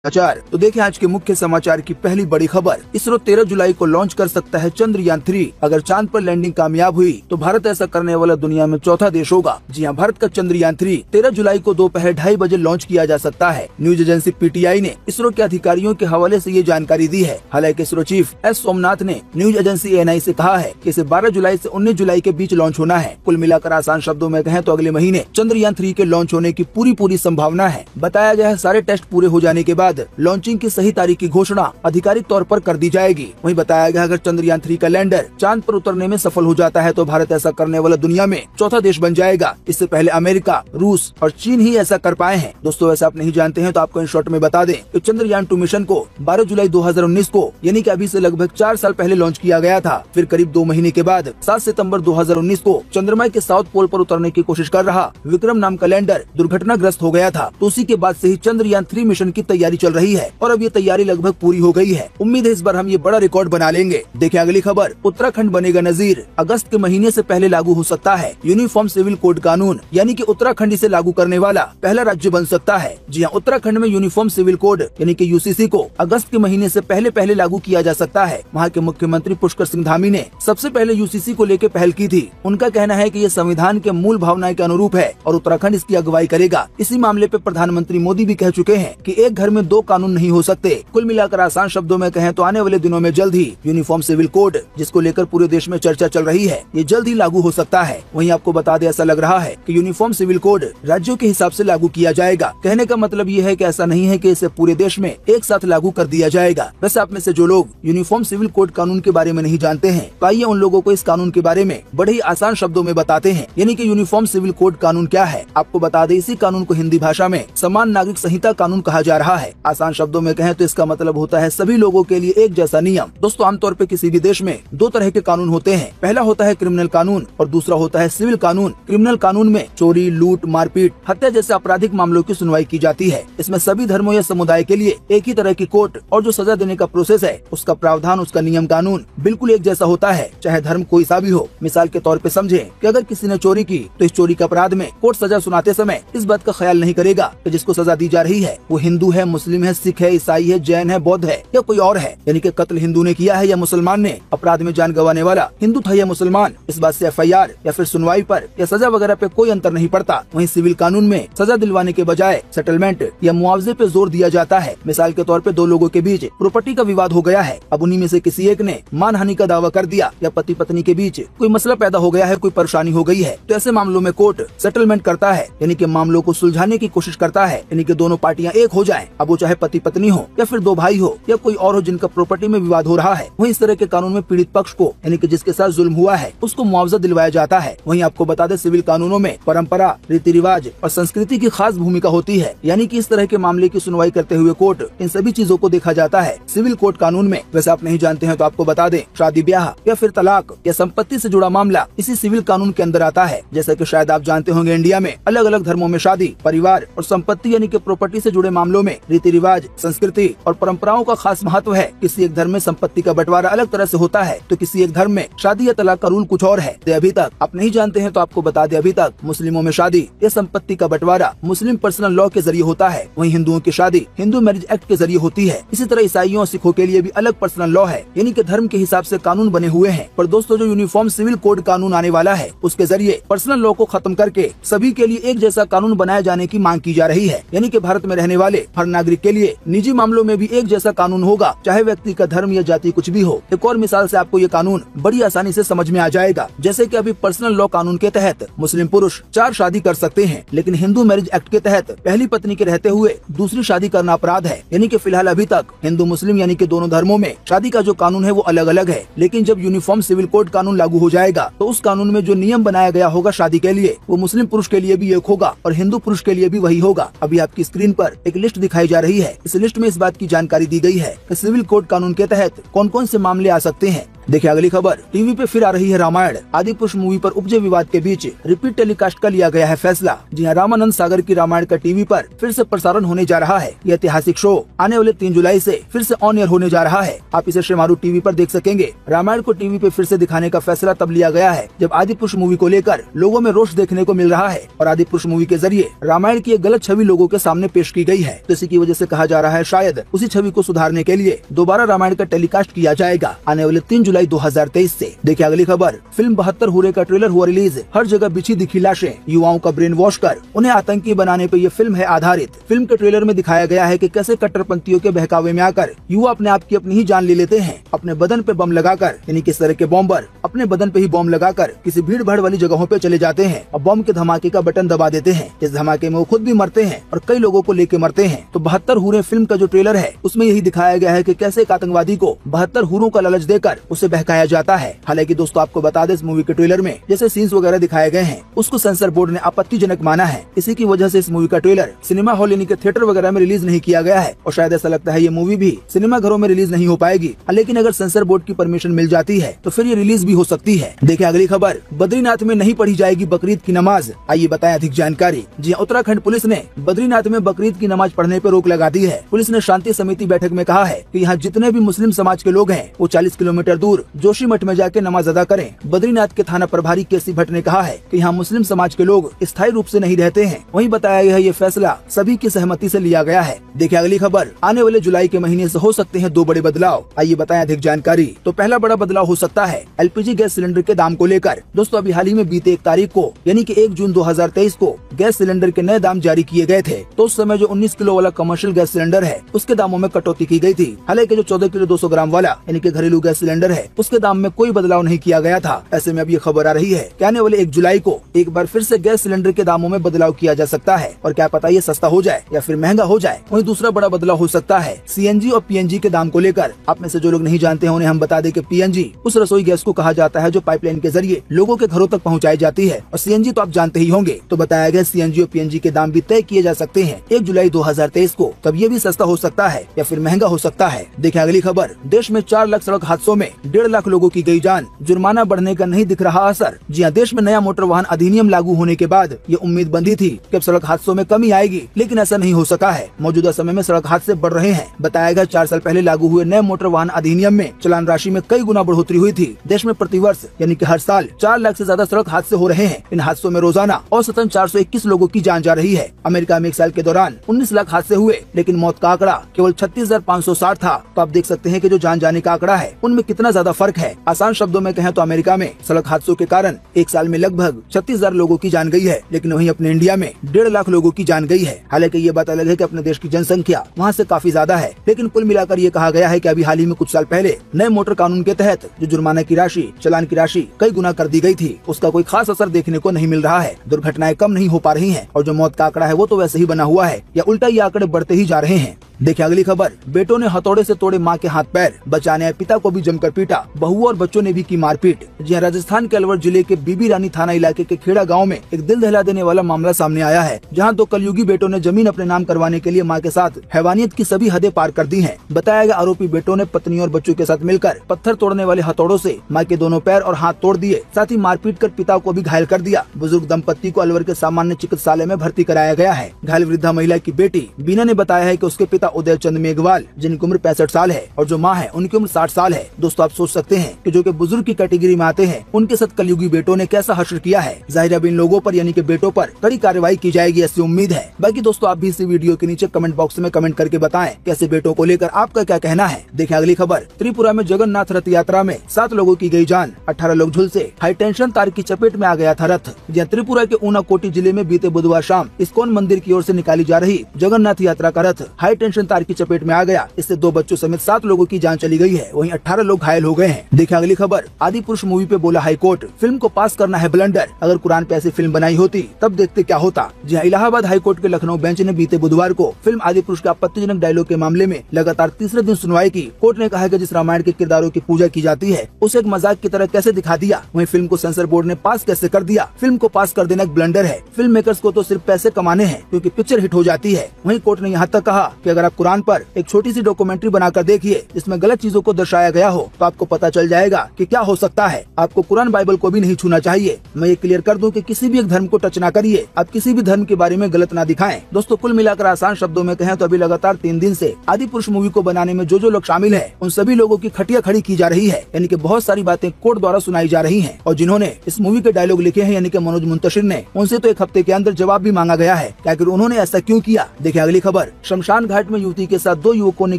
समाचार। तो देखिए आज के मुख्य समाचार की पहली बड़ी खबर। इसरो 13 जुलाई को लॉन्च कर सकता है चंद्रयान 3। अगर चांद पर लैंडिंग कामयाब हुई तो भारत ऐसा करने वाला दुनिया में चौथा देश होगा। जी हां, भारत का चंद्रयान 3 13 जुलाई को दोपहर 2:30 बजे लॉन्च किया जा सकता है। न्यूज एजेंसी PTI ने इसरो के अधिकारियों के हवाले से ये जानकारी दी है। हालांकि इसरो चीफ S सोमनाथ ने न्यूज एजेंसी ANI से कहा है कि इसे 12 जुलाई से 19 जुलाई के बीच लॉन्च होना है। कुल मिलाकर आसान शब्दों में कहें तो अगले महीने चंद्रयान 3 के लॉन्च होने की पूरी संभावना है। बताया गया है सारे टेस्ट पूरे हो जाने के बाद लॉन्चिंग की सही तारीख की घोषणा आधिकारिक तौर पर कर दी जाएगी। वहीं बताया गया अगर चंद्रयान 3 का लैंडर चांद पर उतरने में सफल हो जाता है तो भारत ऐसा करने वाला दुनिया में चौथा देश बन जाएगा। इससे पहले अमेरिका, रूस और चीन ही ऐसा कर पाए हैं। दोस्तों वैसे आप नहीं जानते हैं तो आपको इन शॉर्ट में बता दें कि चंद्रयान 2 मिशन को 12 जुलाई 2019 को यानी कि अभी से लगभग 4 साल पहले लॉन्च किया गया था। फिर करीब 2 महीने के बाद 7 सितंबर 2019 को चंद्रमा के साउथ पोल पर उतरने की कोशिश कर रहा विक्रम नाम का लैंडर दुर्घटनाग्रस्त हो गया था। तो उसी के बाद से ही चंद्रयान 3 मिशन की तैयारी चल रही है और अब ये तैयारी लगभग पूरी हो गई है। उम्मीद है इस बार हम ये बड़ा रिकॉर्ड बना लेंगे। देखिए अगली खबर। उत्तराखंड बनेगा नजीर। अगस्त के महीने से पहले लागू हो सकता है यूनिफॉर्म सिविल कोड कानून, यानी कि उत्तराखंड इसे लागू करने वाला पहला राज्य बन सकता है। जी हाँ, उत्तराखंड में यूनिफॉर्म सिविल कोड यानी कि UCC को अगस्त के महीने से पहले लागू किया जा सकता है। वहाँ के मुख्यमंत्री पुष्कर सिंह धामी ने सबसे पहले UCC को लेकर पहल की थी। उनका कहना है कि ये संविधान के मूल भावनाएं के अनुरूप है और उत्तराखंड इसकी अगुवाई करेगा। इसी मामले पे प्रधानमंत्री मोदी भी कह चुके हैं कि एक घर में 2 कानून नहीं हो सकते। कुल मिलाकर आसान शब्दों में कहें तो आने वाले दिनों में जल्द ही यूनिफॉर्म सिविल कोड, जिसको लेकर पूरे देश में चर्चा चल रही है, ये जल्द ही लागू हो सकता है। वहीं आपको बता दें ऐसा लग रहा है कि यूनिफॉर्म सिविल कोड राज्यों के हिसाब से लागू किया जाएगा। कहने का मतलब ये है कि ऐसा नहीं है कि इसे पूरे देश में एक साथ लागू कर दिया जाएगा। वैसे आप में से जो लोग यूनिफॉर्म सिविल कोड कानून के बारे में नहीं जानते हैं तो आइए उन लोगों को इस कानून के बारे में बड़े ही आसान शब्दों में बताते हैं। यानी कि यूनिफॉर्म सिविल कोड कानून क्या है। आपको बता दें इसी कानून को हिंदी भाषा में समान नागरिक संहिता कानून कहा जा रहा है। आसान शब्दों में कहें तो इसका मतलब होता है सभी लोगों के लिए एक जैसा नियम। दोस्तों आमतौर पे किसी भी देश में 2 तरह के कानून होते हैं। पहला होता है क्रिमिनल कानून और दूसरा होता है सिविल कानून। क्रिमिनल कानून में चोरी, लूट, मारपीट, हत्या जैसे आपराधिक मामलों की सुनवाई की जाती है। इसमें सभी धर्मों या समुदाय के लिए एक ही तरह की कोर्ट और जो सजा देने का प्रोसेस है उसका प्रावधान, उसका नियम कानून बिल्कुल एक जैसा होता है, चाहे धर्म कोई सा भी हो। मिसाल के तौर पे समझे कि अगर किसी ने चोरी की तो इस चोरी के अपराध में कोर्ट सजा सुनाते समय इस बात का ख्याल नहीं करेगा कि जिसको सजा दी जा रही है वो हिंदू है, मुस्लिम है, सिख है, ईसाई है, जैन है, बौद्ध है या कोई और है। यानी कि कत्ल हिंदू ने किया है या मुसलमान ने, अपराध में जान गंवाने वाला हिंदू था या मुसलमान, इस बात से FIR या फिर सुनवाई पर या सजा वगैरह पे कोई अंतर नहीं पड़ता। वहीं सिविल कानून में सजा दिलवाने के बजाय सेटलमेंट या मुआवजे पे जोर दिया जाता है। मिसाल के तौर पे 2 लोगों के बीच प्रॉपर्टी का विवाद हो गया है। अब उन्हीं में से किसी एक ने मानहानि का दावा कर दिया या पति पत्नी के बीच कोई मसला पैदा हो गया है, कोई परेशानी हो गई है, तो ऐसे मामलों में कोर्ट सेटलमेंट करता है, यानी कि मामलों को सुलझाने की कोशिश करता है। यानी कि दोनों पार्टियां एक हो जाएं, अब वो चाहे पति पत्नी हो या फिर 2 भाई हो या कोई और हो जिनका प्रॉपर्टी में विवाद हो रहा है। वहीं इस तरह के कानून में पीड़ित पक्ष को यानी कि जिसके साथ जुल्म हुआ है उसको मुआवजा दिलवाया जाता है। वहीं आपको बता दें सिविल कानूनों में परंपरा, रीति रिवाज और संस्कृति की खास भूमिका होती है। यानी कि इस तरह के मामले की सुनवाई करते हुए कोर्ट इन सभी चीजों को देखा जाता है सिविल कोड कानून में। वैसे आप नहीं जानते हैं तो आपको बता दें शादी ब्याह या फिर तलाक या संपत्ति से जुड़ा मामला इसी सिविल कानून के अंदर आता है। जैसा कि शायद आप जानते होंगे इंडिया में अलग अलग धर्मों में शादी, परिवार और संपत्ति यानी कि प्रॉपर्टी से जुड़े मामलों में रीति रिवाज, संस्कृति और परंपराओं का खास महत्व है। किसी एक धर्म में संपत्ति का बंटवारा अलग तरह से होता है तो किसी एक धर्म में शादी या तलाक का रूल कुछ और है। तो अभी तक आप नहीं जानते हैं तो आपको बता दें अभी तक मुस्लिमों में शादी या संपत्ति का बंटवारा मुस्लिम पर्सनल लॉ के जरिए होता है। वहीं हिंदुओं की शादी हिंदू मैरिज एक्ट के जरिए होती है। इसी तरह ईसाइयों और सिखों के लिए भी अलग पर्सनल लॉ है, यानी कि धर्म के हिसाब से कानून बने हुए हैं। पर दोस्तों जो यूनिफॉर्म सिविल कोड कानून आने वाला है उसके जरिए पर्सनल लॉ को खत्म करके सभी के लिए एक जैसा कानून बनाए जाने की मांग की जा रही है। यानी कि भारत में रहने वाले हर नागरिक के लिए निजी मामलों में भी एक जैसा कानून होगा, चाहे व्यक्ति का धर्म या जाति कुछ भी हो। एक और मिसाल से आपको ये कानून बड़ी आसानी से समझ में आ जाएगा। जैसे कि अभी पर्सनल लॉ कानून के तहत मुस्लिम पुरुष 4 शादी कर सकते हैं, लेकिन हिंदू मैरिज एक्ट के तहत पहली पत्नी के रहते हुए दूसरी शादी करना अपराध है। यानी कि फिलहाल अभी तक हिंदू मुस्लिम यानी कि दोनों धर्मों में शादी का जो कानून है वो अलग अलग है। लेकिन जब यूनिफॉर्म सिविल कोड कानून लागू हो जाएगा तो उस कानून में जो नियम बनाया गया होगा शादी के लिए वो मुस्लिम पुरुष के लिए भी एक होगा और हिंदू पुरुष के लिए भी वही होगा। अभी आपकी स्क्रीन पर एक लिस्ट दिखाई जा रही है। इस लिस्ट में इस बात की जानकारी दी गई है कि सिविल कोड कानून के तहत कौन कौन से मामले आ सकते हैं। देखिए अगली खबर, टीवी पे फिर आ रही है रामायण। आदिपुरुष मूवी पर उपजे विवाद के बीच रिपीट टेलीकास्ट का लिया गया है फैसला। जी हाँ, रामानंद सागर की रामायण का टीवी पर फिर से प्रसारण होने जा रहा है। यह ऐतिहासिक शो आने वाले 3 जुलाई से फिर से ऑन एयर होने जा रहा है। आप इसे शेमारू टीवी पर देख सकेंगे। रामायण को टीवी पे फिर से दिखाने का फैसला तब लिया गया है जब आदिपुरुष मूवी को लेकर लोगों में रोष देखने को मिल रहा है और आदिपुरुष मूवी के जरिए रामायण की एक गलत छवि लोगों के सामने पेश की गई है। इसी की वजह से कहा जा रहा है शायद उसी छवि को सुधारने के लिए दोबारा रामायण का टेलीकास्ट किया जाएगा आने वाले 3 जुलाई 2023 से। देखिए अगली खबर, फिल्म 72 हुर्रे का ट्रेलर हुआ रिलीज। हर जगह बिछी दिखी लाशें, युवाओं का ब्रेन वॉश कर उन्हें आतंकी बनाने पर यह फिल्म है आधारित। फिल्म के ट्रेलर में दिखाया गया है कि कैसे कट्टरपंथियों के बहकावे में आकर युवा अपने आप की अपनी ही जान ले लेते हैं। अपने बदन पे बम लगाकर, यानी किस तरह के बॉम्बर अपने बदन पे ही बम लगाकर किसी भीड़ भाड़ वाली जगहों पे चले जाते हैं और बम के धमाके का बटन दबा देते हैं। इस धमाके में वो खुद भी मरते हैं और कई लोगों को लेके मरते हैं। तो 72 हुर्रे फिल्म का जो ट्रेलर है उसमें यही दिखाया गया है कि कैसे एक आतंकवादी को 72 हुर्रों का लालच देकर उसे बहकाया जाता है। हालांकि दोस्तों आपको बता दें, इस मूवी के ट्रेलर में जैसे सीन्स वगैरह दिखाए गए हैं उसको सेंसर बोर्ड ने आपत्तिजनक माना है। इसी की वजह से इस मूवी का ट्रेलर सिनेमा हॉल यानी कि थिएटर वगैरह में रिलीज नहीं किया गया है और शायद ऐसा लगता है ये मूवी भी सिनेमा घरों में रिलीज नहीं हो पाएगी। लेकिन अगर सेंसर बोर्ड की परमिशन मिल जाती है तो फिर ये रिलीज भी हो सकती है। देखिए अगली खबर, बद्रीनाथ में नहीं पढ़ी जाएगी बकरीद की नमाज। आइए बताएं अधिक जानकारी। जी उत्तराखंड पुलिस ने बद्रीनाथ में बकरीद की नमाज पढ़ने पर रोक लगा दी है। पुलिस ने शांति समिति बैठक में कहा है कि यहाँ जितने भी मुस्लिम समाज के लोग हैं वो 40 किलोमीटर दूर जोशीमठ में जाके नमाज अदा करें। बद्रीनाथ के थाना प्रभारी केसी भट्ट ने कहा है कि यहाँ मुस्लिम समाज के लोग स्थायी रूप से नहीं रहते हैं। वहीं बताया गया है ये फैसला सभी की सहमति से लिया गया है। देखिए अगली खबर, आने वाले जुलाई के महीने से हो सकते हैं 2 बड़े बदलाव। आइए बताएं अधिक जानकारी। तो पहला बड़ा बदलाव हो सकता है एलपीजी गैस सिलेंडर के दाम को लेकर। दोस्तों अभी हाल ही में बीते 1 तारीख को यानी कि 1 जून 2023 को गैस सिलेंडर के नए दाम जारी किए गए थे। तो उस समय जो 19 किलो वाला कमर्शियल गैस सिलेंडर है उसके दामों में कटौती की गई थी। हालांकि जो 14 किलो 200 ग्राम वाला यानी कि घरेलू गैस सिलेंडर है उसके दाम में कोई बदलाव नहीं किया गया था। ऐसे में अब ये खबर आ रही है कि आने वाले 1 जुलाई को एक बार फिर से गैस सिलेंडर के दामों में बदलाव किया जा सकता है और क्या पता ये सस्ता हो जाए या फिर महंगा हो जाए। वहीं दूसरा बड़ा बदलाव हो सकता है सीएनजी और पीएनजी के दाम को लेकर। आप में से जो लोग नहीं जानते हैं उन्हें हम बता दें कि पीएनजी उस रसोई गैस को कहा जाता है जो पाइपलाइन के जरिए लोगों के घरों तक पहुंचाई जाती है और सीएनजी तो आप जानते ही होंगे। तो बताया गया सीएनजी और पीएनजी के दाम भी तय किए जा सकते हैं 1 जुलाई 2023 को। तब ये भी सस्ता हो सकता है या फिर महंगा हो सकता है। देखिए अगली खबर, देश में 4 लाख सड़क हादसों में 1.5 लाख लोगों की गई जान, जुर्माना बढ़ने का नहीं दिख रहा असर। जी हाँ, देश में नया मोटर वाहन अधिनियम लागू होने के बाद ये उम्मीद बंधी थी कि अब सड़क हादसों में कमी आएगी, लेकिन ऐसा नहीं हो सका है। मौजूदा समय में सड़क हादसे बढ़ रहे हैं। बताया गया 4 साल पहले लागू हुए नए मोटर वाहन अधिनियम में चालान राशि में कई गुना बढ़ोतरी हुई थी। देश में प्रतिवर्ष यानी कि हर साल 4 लाख से ज्यादा सड़क हादसे हो रहे हैं। इन हादसों में रोजाना औसतन 421 लोगों की जान जा रही है। अमेरिका में 1 साल के दौरान 19 लाख हादसे हुए, लेकिन मौत का आंकड़ा केवल 36,560 था। तो आप देख सकते हैं कि जो जान जाने का आंकड़ा है उनमें कितना ज्यादा फर्क है। आसान शब्दों में कहें तो अमेरिका में सड़क हादसों के कारण 1 साल में लगभग 36,000 लोगों की जान गई है, लेकिन वहीं अपने इंडिया में 1.5 लाख लोगों की जान गई है। हालांकि ये बात अलग है कि अपने देश की जनसंख्या वहाँ से काफी ज्यादा है, लेकिन कुल मिलाकर ये कहा गया है कि अभी हाल ही में कुछ साल पहले नए मोटर कानून के तहत जो जुर्माना की राशि, चालान की राशि कई गुना कर दी गई थी, उसका कोई खास असर देखने को नहीं मिल रहा है। दुर्घटनाएं कम नहीं हो पा रही हैं और जो मौत का आंकड़ा है वो तो वैसे ही बना हुआ है या उल्टा ये आंकड़े बढ़ते ही जा रहे हैं। देखिए अगली खबर, बेटों ने हथौड़े से तोड़े मां के हाथ पैर, बचाने आए पिता को भी जमकर पीटा, बहुओं और बच्चों ने भी की मारपीट। जी राजस्थान के अलवर जिले के बीबी रानी थाना इलाके के खेड़ा गांव में एक दिल दहला देने वाला मामला सामने आया है, जहां 2 कलयुगी बेटों ने जमीन अपने नाम करवाने के लिए मां के साथ हैवानियत की सभी हदें पार कर दी हैं। बताया गया आरोपी बेटों ने पत्नी और बच्चों के साथ मिलकर पत्थर तोड़ने वाले हथौड़ों से मां के दोनों पैर और हाथ तोड़ दिए, साथ ही मारपीट कर पिता को भी घायल कर दिया। बुजुर्ग दंपत्ति को अलवर के सामान्य चिकित्सालय में भर्ती कराया गया है। घायल वृद्धा महिला की बेटी बीना ने बताया है कि उसके पिता उदय चंद मेघवाल, जिनकी उम्र 65 साल है और जो मां है उनकी उम्र 60 साल है। दोस्तों आप सोच सकते हैं कि जो कि बुजुर्ग की कैटेगरी में आते हैं उनके साथ कलयुगी बेटों ने कैसा हश्र किया है। जाहिर है इन लोगों पर यानी कि बेटों पर कड़ी कार्रवाई की जाएगी ऐसी उम्मीद है। बाकी दोस्तों आप भी इस वीडियो के नीचे कमेंट बॉक्स में कमेंट करके बताएं कैसे बेटों को लेकर आपका क्या कहना है। देखिए अगली खबर, त्रिपुरा में जगन्नाथ रथ यात्रा में 7 लोगों की गई जान, 18 लोग झुलसे, हाई टेंशन तार की चपेट में आ गया था रथ। जहाँ त्रिपुरा के ऊनाकोटी जिले में बीते बुधवार शाम इस्कॉन मंदिर की ओर से निकाली जा रही जगन्नाथ यात्रा का रथ हाई टेंशन तार की चपेट में आ गया। इससे 2 बच्चों समेत 7 लोगों की जान चली गई है, वहीं 18 लोग घायल हो गए हैं। देखिए अगली खबर, आदिपुरुष मूवी पे बोला हाई कोर्ट, फिल्म को पास करना है ब्लंडर, अगर कुरान पे ऐसी फिल्म बनाई होती तब देखते क्या होता। जी हाँ, इलाहाबाद हाई कोर्ट के लखनऊ बेंच ने बीते बुधवार को फिल्म आदिपुरुष के आपत्तिजनक डायलॉग के मामले में लगातार तीसरे दिन सुनवाई की। कोर्ट ने कहा कि जिस रामायण के किरदारों की पूजा की जाती है उसे एक मजाक की तरह कैसे दिखा दिया, वहीं फिल्म को सेंसर बोर्ड ने पास कैसे कर दिया। फिल्म को पास कर देना एक ब्लंडर है। फिल्म मेकर्स को तो सिर्फ पैसे कमाने हैं क्योंकि पिक्चर हिट हो जाती है। वहीं कोर्ट ने यहाँ तक कहा कि अगर आप कुरान पर एक छोटी सी डॉक्यूमेंट्री बनाकर देखिए जिसमें गलत चीजों को दर्शाया गया हो तो आप आपको पता चल जाएगा कि क्या हो सकता है। आपको कुरान बाइबल को भी नहीं छूना चाहिए। मैं ये क्लियर कर दूं कि किसी भी एक धर्म को टच ना करिए। आप किसी भी धर्म के बारे में गलत ना दिखाएं। दोस्तों, कुल मिलाकर आसान शब्दों में कहें तो अभी लगातार 3 दिन से आदिपुरुष मूवी को बनाने में जो लोग शामिल है, उन सभी लोगों की खटिया खड़ी की जा रही है। यानी कि बहुत सारी बातें कोर्ट द्वारा सुनाई जा रही हैं। और जिन्होंने इस मूवी के डायलॉग लिखे हैं, यानी कि मनोज मुंतशिर ने, उनसे तो 1 हफ्ते के अंदर जवाब भी मांगा गया है कि आखिर उन्होंने ऐसा क्यों किया। देखिए अगली खबर। शमशान घाट में युवती के साथ 2 युवकों ने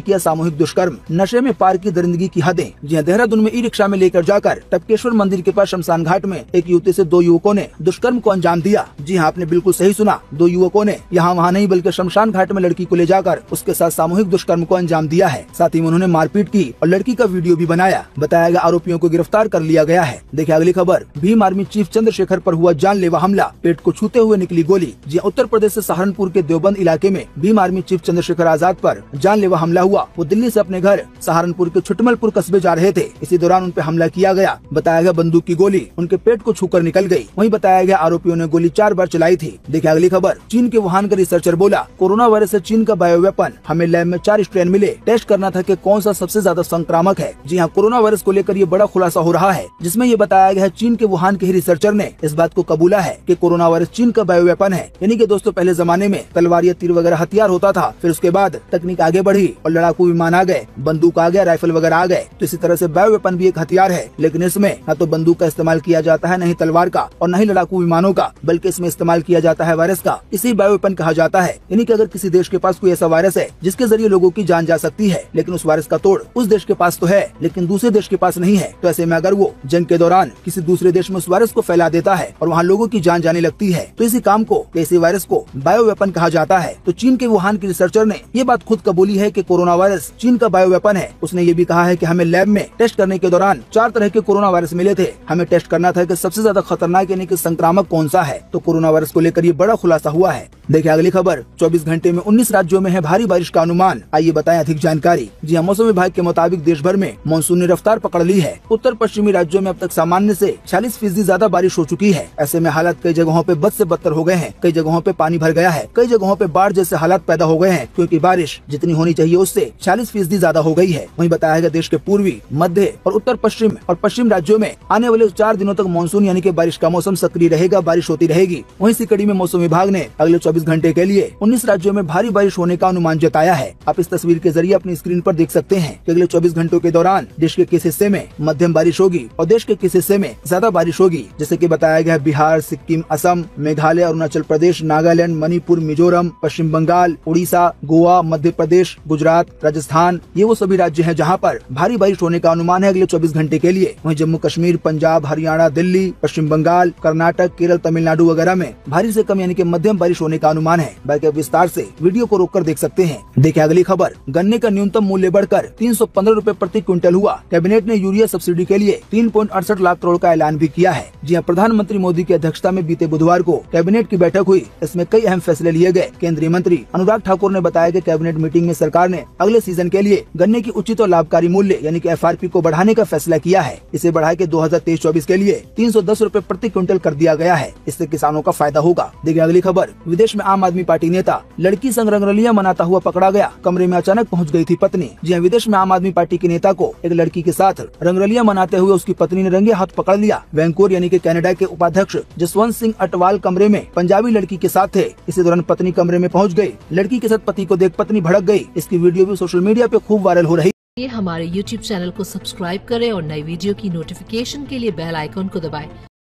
किया सामूहिक दुष्कर्म, नशे में पार की दरिंदगी की हदें। जी हां, देहरादून में ई-रिक्शा में लेकर जाकर टपकेश्वर मंदिर के पास शमशान घाट में एक युवती से 2 युवकों ने दुष्कर्म को अंजाम दिया। जी हाँ, आपने बिल्कुल सही सुना। 2 युवकों ने यहाँ वहाँ नहीं बल्कि शमशान घाट में लड़की को ले जाकर उसके साथ सामूहिक दुष्कर्म को अंजाम दिया है। साथ ही उन्होंने मारपीट की और लड़की का वीडियो भी बनाया। बताया गया आरोपियों को गिरफ्तार कर लिया गया है। देखिए अगली खबर। भीम आर्मी चीफ चंद्रशेखर पर हुआ जानलेवा हमला, पेट को छूते हुए निकली गोली। जी उत्तर प्रदेश से सहारनपुर के देवबंद इलाके में भीम आर्मी चीफ चंद्रशेखर आजाद पर जानलेवा हमला हुआ। वो दिल्ली से अपने घर सहारनपुर के छुटमलपुर कस्बे जा रहे थे। इसी दौरान उन पर हमला किया गया। बताया गया बंदूक की गोली उनके पेट को छूकर निकल गई। वहीं बताया गया आरोपियों ने गोली 4 बार चलाई थी। देखिए अगली खबर। चीन के वुहान का रिसर्चर बोला, कोरोना वायरस से चीन का बायो वेपन, हमें लैब में 4 स्ट्रेन मिले, टेस्ट करना था कि कौन सा सबसे ज्यादा संक्रामक है। जी हाँ, कोरोना वायरस को लेकर ये बड़ा खुलासा हो रहा है, जिसमें ये बताया गया है चीन के वुहान के ही रिसर्चर ने इस बात को कबूला है कि कोरोना वायरस चीन का बायो वेपन है। यानी कि दोस्तों, पहले जमाने में तलवार या तीर वगैरह हथियार होता था, फिर उसके बाद तकनीक आगे बढ़ी और लड़ाकू विमान आ गए, बंदूक आ गया, राइफल वगैरह आ गए। तो इसी तरह से बायो वेपन भी एक हथियार है, लेकिन इसमें न तो बंदूक का इस्तेमाल किया जाता है, न ही तलवार का और न ही लड़ाकू विमानों का, बल्कि इसमें इस्तेमाल किया जाता है वायरस का। इसी बायो वेपन कहा जाता है। यानी कि अगर किसी देश के पास कोई ऐसा वायरस है जिसके जरिए लोगों की जान जा सकती है, लेकिन उस वायरस का तोड़ उस देश के पास तो है लेकिन दूसरे देश के पास नहीं है, तो ऐसे में अगर वो जंग के दौरान किसी दूसरे देश में उस वायरस को फैला देता है और वहाँ लोगों की जान जाने लगती है, तो इसी काम को, इसी वायरस को बायो वेपन कहा जाता है। तो चीन के वुहान के रिसर्चर ने ये बात खुद कबूली है कि कोरोना वायरस चीन का बायो वेपन है। उसने ये भी कहा है कि हमें लैब में टेस्ट करने के दौरान 4 तरह के कोरोना वायरस मिले थे। हमें टेस्ट करना था कि सबसे ज्यादा खतरनाक यानी कि संक्रामक कौन सा है। तो कोरोना वायरस को लेकर ये बड़ा खुलासा हुआ है। देखिए अगली खबर। 24 घंटे में 19 राज्यों में है भारी बारिश का अनुमान। आइए बताएं अधिक जानकारी। जी हाँ, मौसम विभाग के मुताबिक देश भर में मानसून ने रफ्तार पकड़ ली है। उत्तर पश्चिमी राज्यों में अब तक सामान्य से 40% ज्यादा बारिश हो चुकी है। ऐसे में हालात कई जगहों पे बद से बदतर हो गए हैं। कई जगहों पे पानी भर गया है, कई जगहों पे बाढ़ जैसे हालात पैदा हो गए हैं, क्योंकि बारिश जितनी होनी चाहिए उससे 40% ज्यादा हो गई है। वहीं बताया गया देश के पूर्वी, मध्य और उत्तर पश्चिम और पश्चिम राज्यों में आने वाले 4 दिनों तक मानसून यानी कि बारिश का मौसम सक्रिय रहेगा, बारिश होती रहेगी। वहीं इसी कड़ी में मौसम विभाग ने अगले 24 घंटे के लिए 19 राज्यों में भारी बारिश होने का अनुमान जताया है। आप इस तस्वीर के जरिए अपनी स्क्रीन पर देख सकते हैं कि अगले 24 घंटों के दौरान देश के किस हिस्से में मध्यम बारिश होगी और देश के किस हिस्से में ज्यादा बारिश होगी। जैसे कि बताया गया है बिहार, सिक्किम, असम, मेघालय, अरुणाचल प्रदेश, नागालैंड, मणिपुर, मिजोरम, पश्चिम बंगाल, उड़ीसा, गोवा, मध्य प्रदेश, गुजरात, राजस्थान, ये वो सभी राज्य हैं जहां पर भारी बारिश होने का अनुमान है अगले 24 घंटे के लिए। वहीं जम्मू कश्मीर, पंजाब, हरियाणा, दिल्ली, पश्चिम बंगाल, कर्नाटक, केरल, तमिलनाडु वगैरह में भारी से कम यानी कि मध्यम बारिश होने का अनुमान है। बाकी आप विस्तार से वीडियो को रोककर देख सकते हैं। देखिए अगली खबर। गन्ने का न्यूनतम मूल्य बढ़कर 315 रुपए प्रति क्विंटल हुआ। कैबिनेट ने यूरिया सब्सिडी के लिए 3.68 लाख करोड़ का ऐलान भी किया है। जी हां, प्रधानमंत्री मोदी की अध्यक्षता में बीते बुधवार को कैबिनेट की बैठक हुई। इसमें कई अहम फैसले लिए गए। केंद्रीय मंत्री अनुराग ठाकुर ने बताया कि कैबिनेट मीटिंग में सरकार ने अगले सीजन के लिए गन्ने की उचित और लाभकारी मूल्य यानी कि FRP को बढ़ाने का फैसला किया है। इसे बढ़ा के 2023-24 के लिए 310 रुपए प्रति क्विंटल कर दिया गया है। इससे किसानों का फायदा होगा। देखिए अगली खबर। विदेश में आम आदमी पार्टी नेता लड़की संग रंगरलियां मनाता हुआ पकड़ा गया। कमरे में अचानक पहुंच गई थी पत्नी। जी हां, विदेश में आम आदमी पार्टी के नेता को एक लड़की के साथ रंगरलियां मनाते हुए उसकी पत्नी ने रंगे हाथ पकड़ लिया। वैंकूवर यानी कि कनाडा के उपाध्यक्ष जसवंत सिंह अटवाल कमरे में पंजाबी लड़की के साथ थे। इसी दौरान पत्नी कमरे में पहुंच गई। लड़की के साथ पति को देख पत्नी भड़क गई। इसकी वीडियो भी सोशल मीडिया पे खूब वायरल हो रही। हमारे YouTube चैनल को सब्सक्राइब करें और नई वीडियो की नोटिफिकेशन के लिए बेल आइकॉन को दबाएं